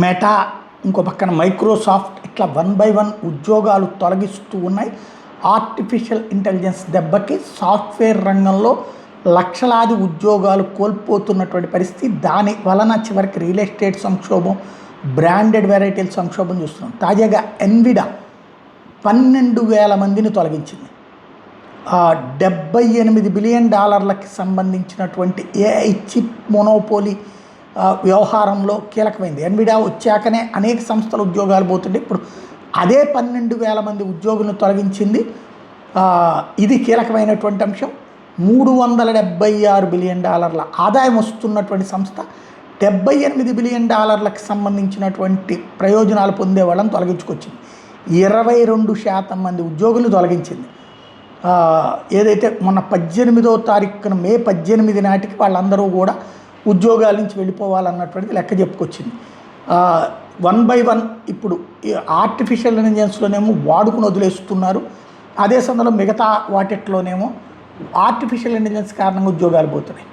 Meta, ఇంకో పక్కన Microsoft, ఇట్లా 1 by 1 ఉద్యోగాలు తొలగిస్తూ ఉన్నాయి. ఆర్టిఫిషియల్ ఇంటెలిజెన్స్ దెబ్బకి సాఫ్ట్వేర్ రంగంలో లక్షలాది ఉద్యోగాలు కోల్పోతున్నటువంటి పరిస్థితి. దాని వలన చివరికి రియల్ ఎస్టేట్ సంక్షోభం, బ్రాండెడ్ వెరైటీల సంక్షోభం చూస్తున్నాం. తాజాగా ఎన్విడా 12,000 మందిని తొలగించింది. $78 బిలియన్ సంబంధించినటువంటి ఏఐ చిప్ మొనోపోలీ వ్యవహారంలో కీలకమైంది. ఎన్విడా వచ్చాకనే అనేక సంస్థల ఉద్యోగాలు పోతుంటే ఇప్పుడు అదే 12,000 మంది ఉద్యోగులను తొలగించింది. ఇది కీలకమైనటువంటి అంశం. $376 బిలియన్ ఆదాయం వస్తున్నటువంటి సంస్థ 78 బిలియన్ సంబంధించినటువంటి ప్రయోజనాలు పొందే వాళ్ళని తొలగించుకొచ్చింది. 22% మంది ఉద్యోగులు తొలగించింది. ఏదైతే మొన్న 18వ తారీఖున మే 18 నాటికి వాళ్ళందరూ కూడా ఉద్యోగాల నుంచి వెళ్ళిపోవాలన్నటువంటిది లెక్క చెప్పుకొచ్చింది. 1 by 1 ఇప్పుడు ఆర్టిఫిషియల్ ఇంటెలిజెన్స్లోనేమో వాడుకుని వదిలేస్తున్నారు. అదే సమయంలో మిగతా వాటిట్లోనేమో ఆర్టిఫిషియల్ ఇంటెలిజెన్స్ కారణంగా ఉద్యోగాలు పోతున్నాయి.